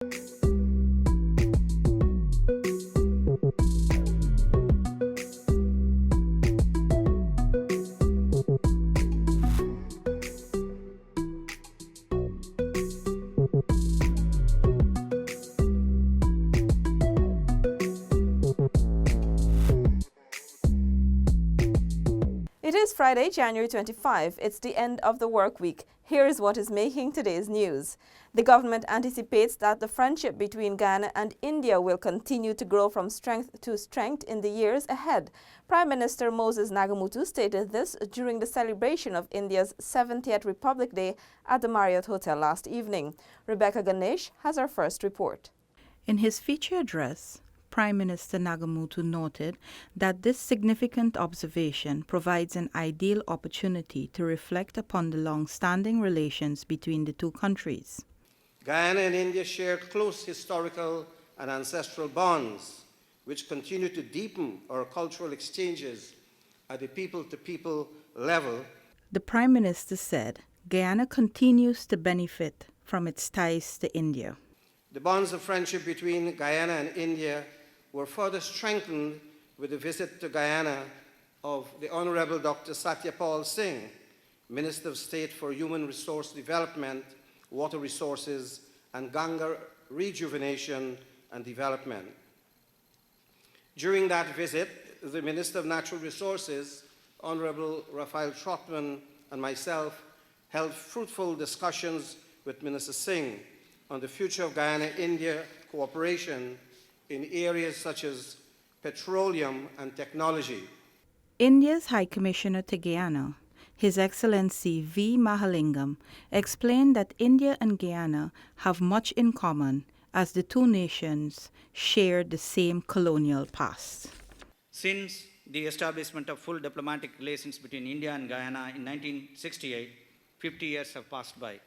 It is Friday, January 25. It's the end of the work week. Here is what is making today's news. The government anticipates that the friendship between Guyana and India will continue to grow from strength to strength in the years ahead. Prime Minister Moses Nagamutu stated this during the celebration of India's 70th Republic Day at the Marriott Hotel last evening. Rebecca Ganesh has our first report. In his feature address, Prime Minister Nagamutu noted that this significant observation provides an ideal opportunity to reflect upon the long-standing relations between the two countries. Guyana and India share close historical and ancestral bonds, which continue to deepen our cultural exchanges at the people-to-people level. The Prime Minister said Guyana continues to benefit from its ties to India. The bonds of friendship between Guyana and India were further strengthened with the visit to Guyana of the Honorable Dr. Satyapal Singh, Minister of State for Human Resource Development, Water Resources, and Ganga Rejuvenation and Development. During that visit, the Minister of Natural Resources, Honorable Raphael Trotman, and myself held fruitful discussions with Minister Singh on the future of Guyana-India cooperation in areas such as petroleum and technology. India's High Commissioner to Guyana, His Excellency V. Mahalingam, explained that India and Guyana have much in common as the two nations share the same colonial past. Since the establishment of full diplomatic relations between India and Guyana in 1968, 50 years have passed by.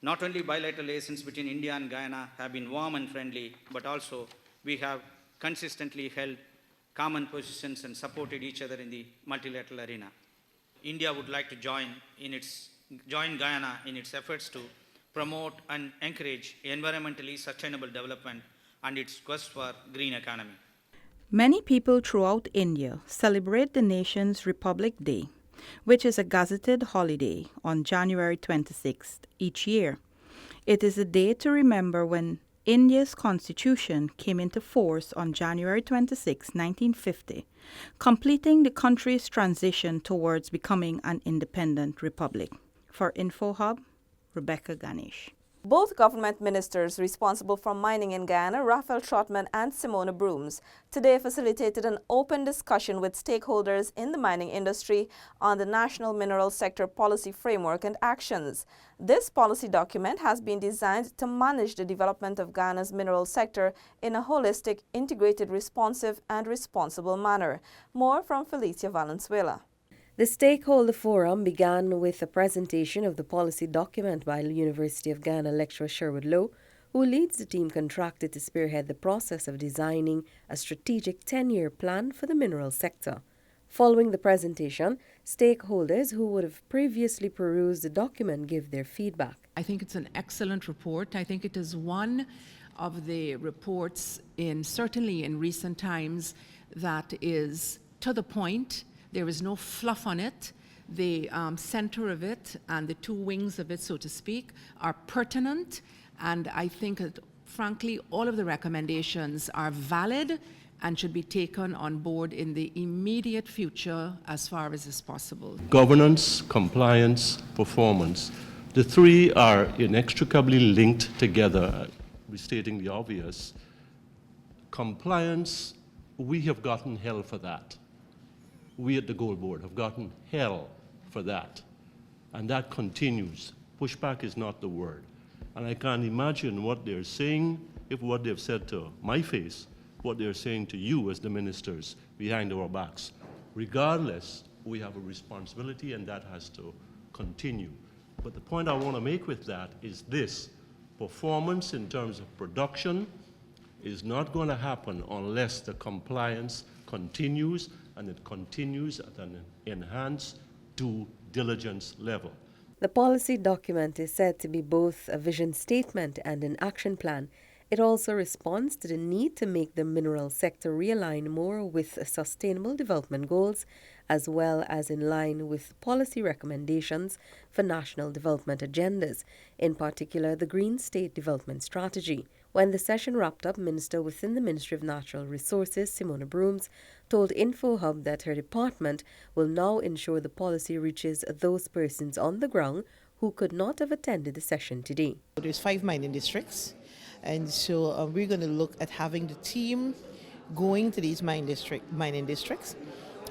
Not only bilateral relations between India and Guyana have been warm and friendly, but also we have consistently held common positions and supported each other in the multilateral arena. India would like to join Guyana in its efforts to promote and encourage environmentally sustainable development and its quest for green economy. Many people throughout India celebrate the nation's Republic Day, which is a gazetted holiday on January 26th each year. It is a day to remember when India's constitution came into force on January 26, 1950, completing the country's transition towards becoming an independent republic. For InfoHub, Rebecca Ganesh. Both government ministers responsible for mining in Guyana, Raphael Trotman and Simona Brooms, today facilitated an open discussion with stakeholders in the mining industry on the National Mineral Sector Policy Framework and Actions. This policy document has been designed to manage the development of Guyana's mineral sector in a holistic, integrated, responsive and responsible manner. More from Felicia Valenzuela. The stakeholder forum began with a presentation of the policy document by the University of Ghana lecturer Sherwood Lowe, who leads the team contracted to spearhead the process of designing a strategic 10-year plan for the mineral sector. Following the presentation, stakeholders who would have previously perused the document gave their feedback. I think it's an excellent report. I think it is one of the reports certainly in recent times that is to the point. There is no fluff on it. The center of it and the two wings of it, so to speak, are pertinent. And I think that, frankly, all of the recommendations are valid and should be taken on board in the immediate future as far as is possible. Governance, compliance, performance. The three are inextricably linked together, restating the obvious. Compliance, we have gotten hell for that. We at the Gold Board have gotten hell for that. And that continues. Pushback is not the word. And I can't imagine what they're saying, if what they've said to my face, what they're saying to you as the ministers behind our backs. Regardless, we have a responsibility and that has to continue. But the point I want to make with that is this. Performance in terms of production is not going to happen unless the compliance continues, and it continues at an enhanced due diligence level. The policy document is said to be both a vision statement and an action plan, It also responds to the need to make the mineral sector realign more with sustainable development goals, as well as in line with policy recommendations for national development agendas, in particular the Green State Development Strategy. When the session wrapped up, Minister within the Ministry of Natural Resources, Simona Brooms, told InfoHub that her department will now ensure the policy reaches those persons on the ground who could not have attended the session today. There's 5 mining districts, and so we're going to look at having the team going to these mining districts,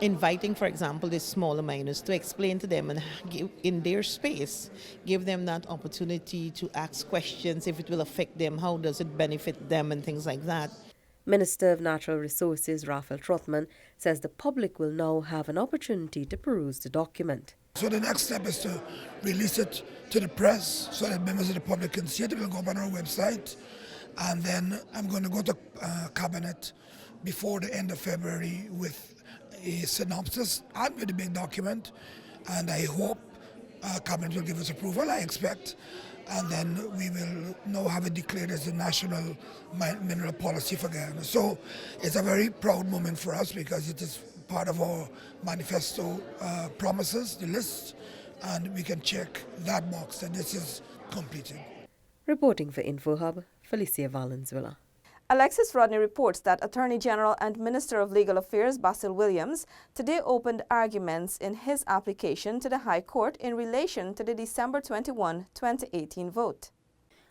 inviting, for example, the smaller miners to explain to them and give, in their space, give them that opportunity to ask questions, if it will affect them, how does it benefit them, and things like that. Minister of Natural Resources Raphael Trotman says the public will now have an opportunity to peruse the document. So the next step is to release it to the press so that members of the public can see it. It will go up on our website, and then I'm going to go to Cabinet before the end of February with a synopsis and with a big document, and I hope Cabinet will give us approval, I expect, and then we will now have it declared as the national mineral policy for Guyana. So it's a very proud moment for us because it is part of our manifesto promises, the list, and we can check that box that this is completed. Reporting for InfoHub, Felicia Valenzuela. Alexis Rodney reports that Attorney General and Minister of Legal Affairs Basil Williams today opened arguments in his application to the High Court in relation to the December 21, 2018 vote.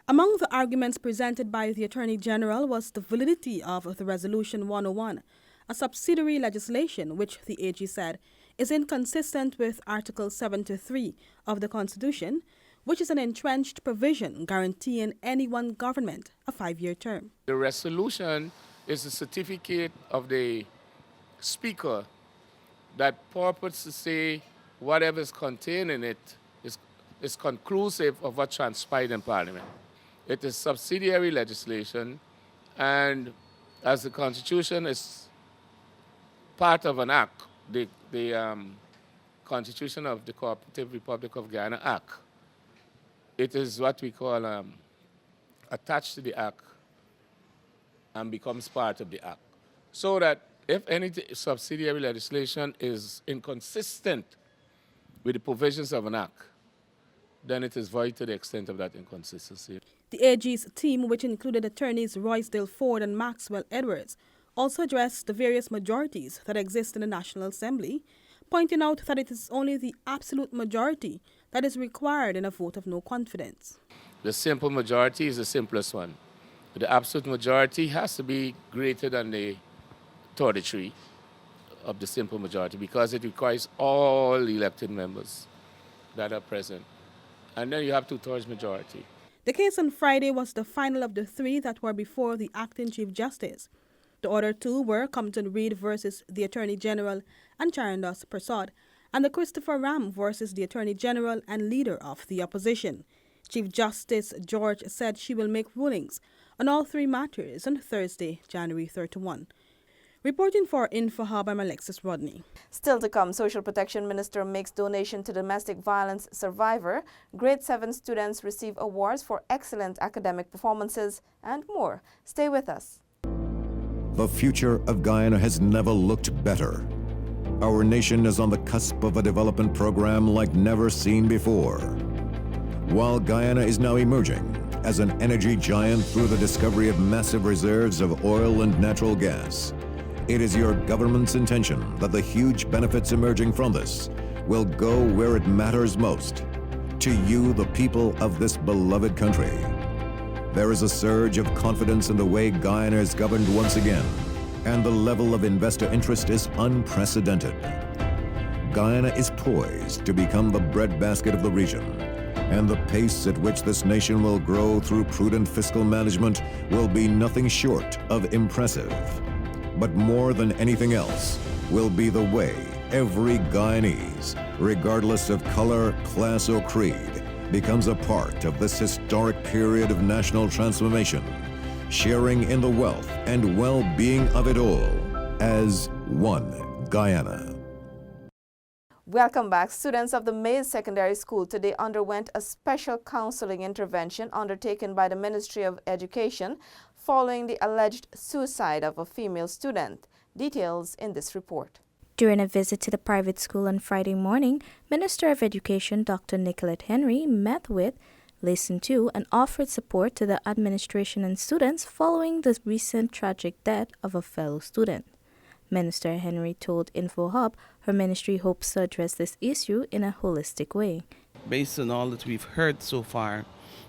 Among the arguments presented by the Attorney General was the validity of the Resolution 101, a subsidiary legislation which the AG said is inconsistent with Article 73 of the Constitution, which is an entrenched provision guaranteeing any one government a 5-year term. The resolution is a certificate of the Speaker that purports to say whatever is contained in it is conclusive of what transpired in Parliament. It is subsidiary legislation, and as the Constitution is part of an act, the Constitution of the Cooperative Republic of Guyana Act, it is what we call attached to the act and becomes part of the act. So that if any subsidiary legislation is inconsistent with the provisions of an act, then it is void to the extent of that inconsistency. The AG's team, which included attorneys Roysdale Ford and Maxwell Edwards, also addressed the various majorities that exist in the National Assembly, pointing out that it is only the absolute majority that is required in a vote of no confidence. The simple majority is the simplest one. The absolute majority has to be greater than the 33 of the simple majority because it requires all elected members that are present. And then you have 2/3 majority. The case on Friday was the final of the 3 that were before the acting Chief Justice. The other 2 were Compton Reed versus the Attorney General and Charandas Prasad, and the Christopher Ram versus the Attorney General and Leader of the Opposition. Chief Justice George said she will make rulings on all 3 matters on Thursday, January 31. Reporting for InfoHub, I'm Alexis Rodney. Still to come, Social Protection Minister makes donation to domestic violence survivor. Grade 7 students receive awards for excellent academic performances and more. Stay with us. The future of Guyana has never looked better. Our nation is on the cusp of a development program like never seen before. While Guyana is now emerging as an energy giant through the discovery of massive reserves of oil and natural gas, it is your government's intention that the huge benefits emerging from this will go where it matters most, to you, the people of this beloved country. There is a surge of confidence in the way Guyana is governed once again, and the level of investor interest is unprecedented. Guyana is poised to become the breadbasket of the region, and the pace at which this nation will grow through prudent fiscal management will be nothing short of impressive. But more than anything else will be the way every Guyanese, regardless of color, class, or creed, becomes a part of this historic period of national transformation, sharing in the wealth and well-being of it all as one Guyana. Welcome back. Students of the Mays Secondary School today underwent a special counseling intervention undertaken by the Ministry of Education following the alleged suicide of a female student. Details in this report. During a visit to the private school on Friday morning, Minister of Education Dr. Nicolette Henry met with, listened to, and offered support to the administration and students following the recent tragic death of a fellow student. Minister Henry told InfoHub her ministry hopes to address this issue in a holistic way. Based on all that we've heard so far,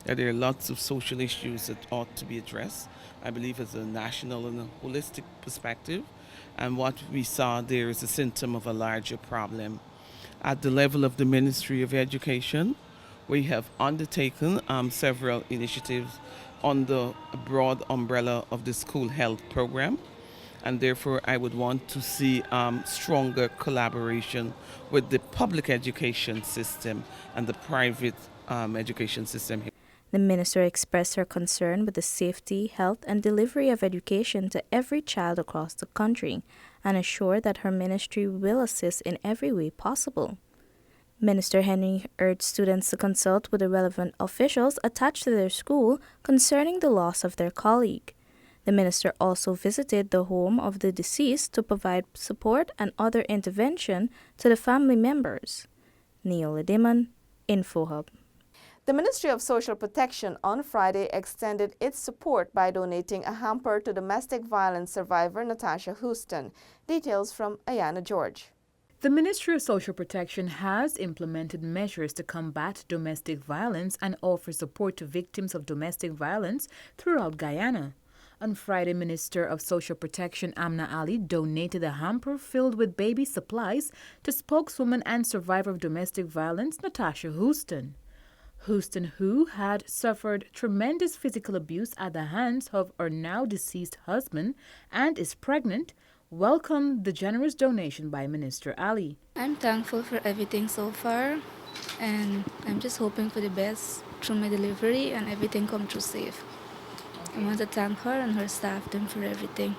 there are lots of social issues that ought to be addressed, I believe, as a national and a holistic perspective. And what we saw there is a symptom of a larger problem. At the level of the Ministry of Education, we have undertaken several initiatives under a broad umbrella of the school health program. And therefore, I would want to see stronger collaboration with the public education system and the private education system. The minister expressed her concern with the safety, health, and delivery of education to every child across the country and assured that her ministry will assist in every way possible. Minister Henry urged students to consult with the relevant officials attached to their school concerning the loss of their colleague. The minister also visited the home of the deceased to provide support and other intervention to the family members. Neola Dimon, InfoHub. The Ministry of Social Protection on Friday extended its support by donating a hamper to domestic violence survivor Natasha Houston. Details from Ayana George. The Ministry of Social Protection has implemented measures to combat domestic violence and offer support to victims of domestic violence throughout Guyana. On Friday, Minister of Social Protection Amna Ali donated a hamper filled with baby supplies to spokeswoman and survivor of domestic violence Natasha Houston. Houston, who had suffered tremendous physical abuse at the hands of her now deceased husband and is pregnant, welcomed the generous donation by Minister Ali. I'm thankful for everything so far, and I'm just hoping for the best through my delivery and everything come through safe. I want to thank her and her staff team for everything.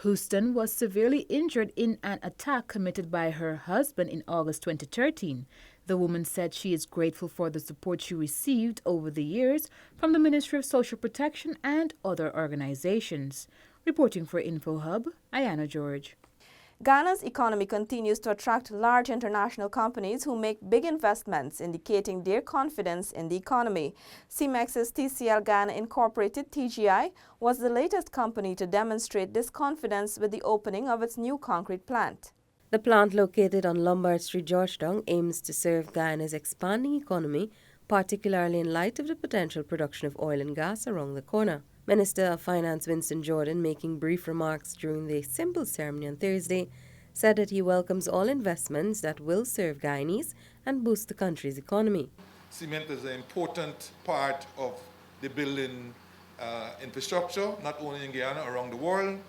Houston was severely injured in an attack committed by her husband in August 2013. The woman said she is grateful for the support she received over the years from the Ministry of Social Protection and other organizations. Reporting for InfoHub, Ayana George. Ghana's economy continues to attract large international companies who make big investments, indicating their confidence in the economy. CEMEX's TCL Ghana Incorporated, TGI, was the latest company to demonstrate this confidence with the opening of its new concrete plant. The plant located on Lombard Street, Georgetown, aims to serve Guyana's expanding economy, particularly in light of the potential production of oil and gas around the corner. Minister of Finance Winston Jordan, making brief remarks during the simple ceremony on Thursday, said that he welcomes all investments that will serve Guyanese and boost the country's economy. Cement is an important part of the building infrastructure, not only in Guyana, around the world.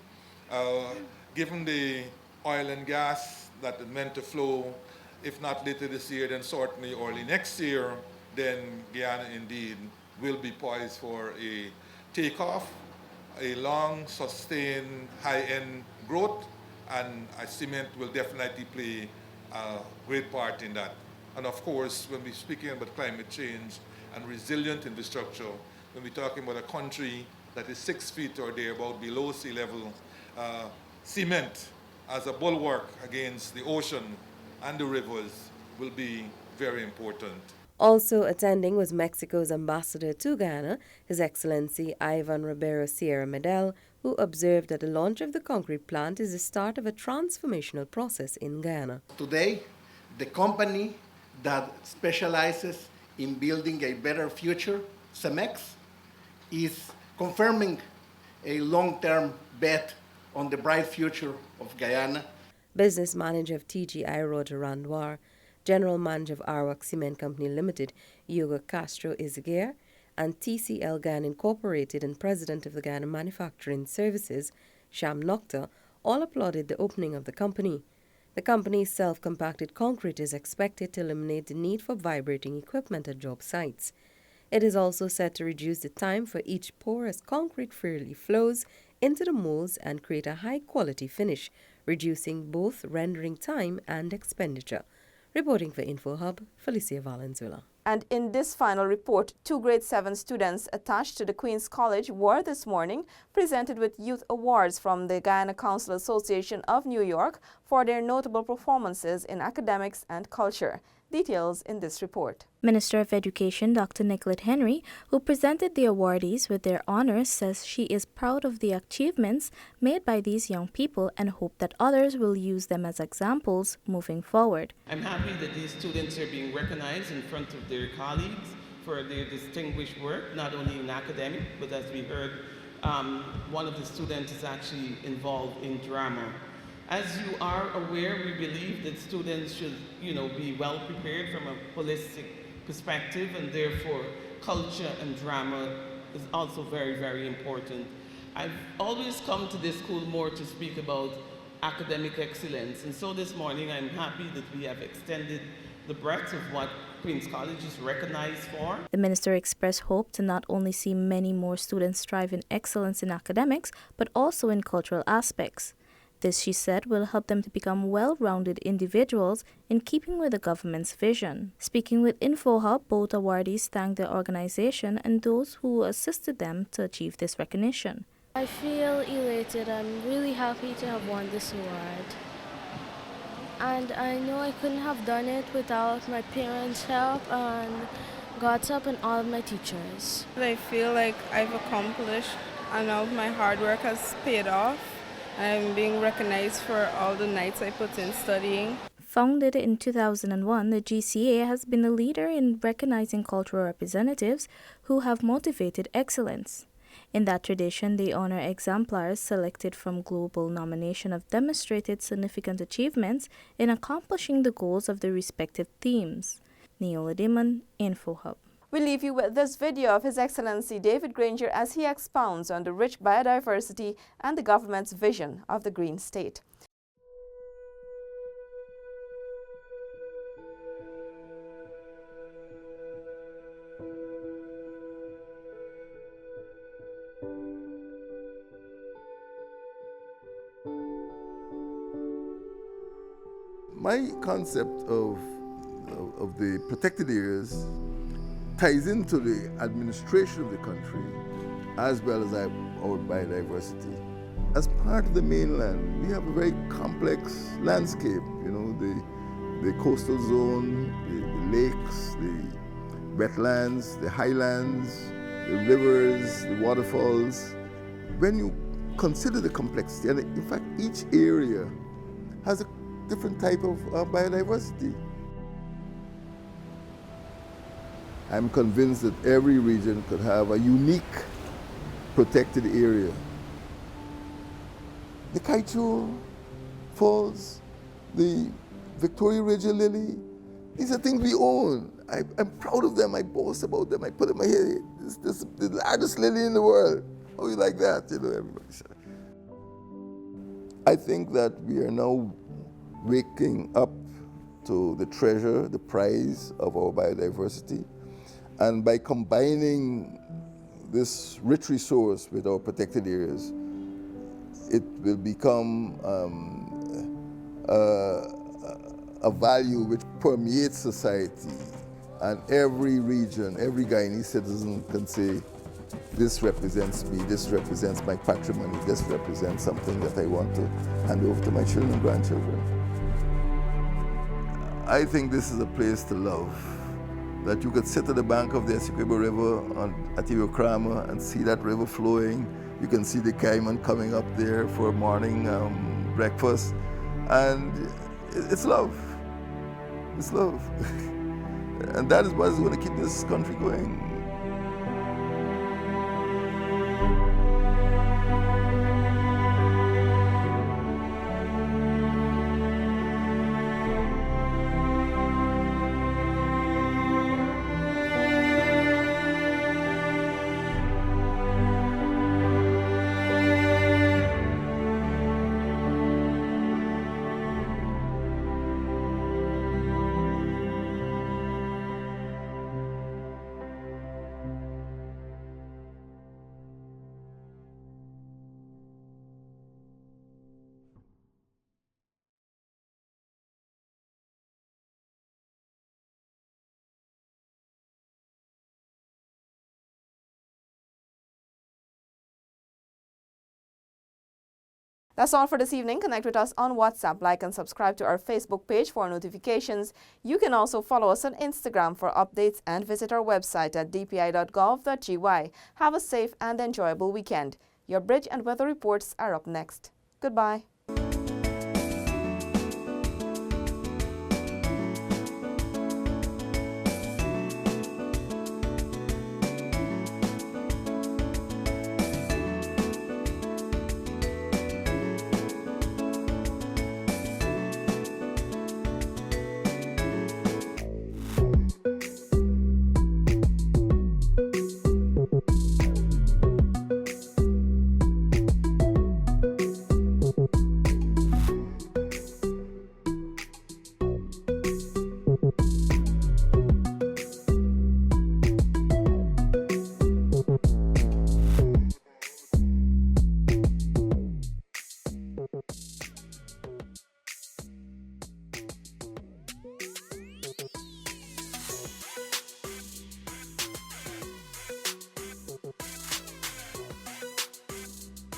Given the oil and gas that is meant to flow, if not later this year, then certainly early next year, then Guyana indeed will be poised for a takeoff, a long, sustained, high-end growth, and cement will definitely play a great part in that. And of course, when we're speaking about climate change and resilient infrastructure, when we're talking about a country that is 6 feet or thereabout below sea level, cement as a bulwark against the ocean and the rivers will be very important. Also attending was Mexico's ambassador to Guyana, His Excellency Ivan Ribeiro Sierra Medel, who observed that the launch of the concrete plant is the start of a transformational process in Guyana. Today, the company that specializes in building a better future, CEMEX, is confirming a long-term bet on the bright future of Guyana. Business manager of TGI Roger Randwar, General Manager of Arawak Cement Company Limited, Hugo Castro Izaguirre, and TCL Ghana Incorporated and President of the Ghana Manufacturing Services, Sham Nokta, all applauded the opening of the company. The company's self-compacted concrete is expected to eliminate the need for vibrating equipment at job sites. It is also set to reduce the time for each pour as concrete freely flows into the molds and create a high-quality finish, reducing both rendering time and expenditure. Reporting for InfoHub, Felicia Valenzuela. And in this final report, 2 grade 7 students attached to the Queen's College were this morning presented with youth awards from the Guyana Council Association of New York for their notable performances in academics and culture. Details in this report. Minister of Education Dr. Nicolette Henry, who presented the awardees with their honors, says she is proud of the achievements made by these young people and hope that others will use them as examples moving forward. I'm happy that these students are being recognized in front of their colleagues for their distinguished work, not only in academic, but as we heard, one of the students is actually involved in drama. As you are aware, we believe that students should, be well prepared from a holistic perspective, and therefore culture and drama is also very, very important. I've always come to this school more to speak about academic excellence, and so this morning I'm happy that we have extended the breadth of what Queen's College is recognized for. The minister expressed hope to not only see many more students strive in excellence in academics, but also in cultural aspects. This, she said, will help them to become well-rounded individuals in keeping with the government's vision. Speaking with InfoHub, both awardees thanked the organization and those who assisted them to achieve this recognition. I feel elated. I'm really happy to have won this award. And I know I couldn't have done it without my parents' help and God's help and all of my teachers. I feel like I've accomplished and now my hard work has paid off. I'm being recognized for all the nights I put in studying. Founded in 2001, the GCA has been a leader in recognizing cultural representatives who have motivated excellence. In that tradition, they honor exemplars selected from global nomination of demonstrated significant achievements in accomplishing the goals of the respective themes. Neola Dimon, InfoHub. We leave you with this video of His Excellency David Granger as he expounds on the rich biodiversity and the government's vision of the Green State. My concept of the protected areas ties into the administration of the country as well as our biodiversity. As part of the mainland, we have a very complex landscape, the coastal zone, the lakes, the wetlands, the highlands, the rivers, the waterfalls. When you consider the complexity, and in fact each area has a different type of biodiversity. I'm convinced that every region could have a unique protected area. The Kaito Falls, the Victoria Ridge lily, these are things we own. I'm proud of them, I boast about them, I put them here. This is the largest lily in the world. How you like that? Everybody said. I think that we are now waking up to the treasure, the prize of our biodiversity. And by combining this rich resource with our protected areas, it will become a value which permeates society. And every region, every Guyanese citizen can say, this represents me, this represents my patrimony, this represents something that I want to hand over to my children and grandchildren. I think this is a place to love. That you could sit at the bank of the Essequibo River at Iwokrama and see that river flowing. You can see the caiman coming up there for morning breakfast. And it's love. It's love. And that is what is going to keep this country going. That's all for this evening. Connect with us on WhatsApp, like and subscribe to our Facebook page for notifications. You can also follow us on Instagram for updates and visit our website at dpi.gov.gy. Have a safe and enjoyable weekend. Your bridge and weather reports are up next. Goodbye.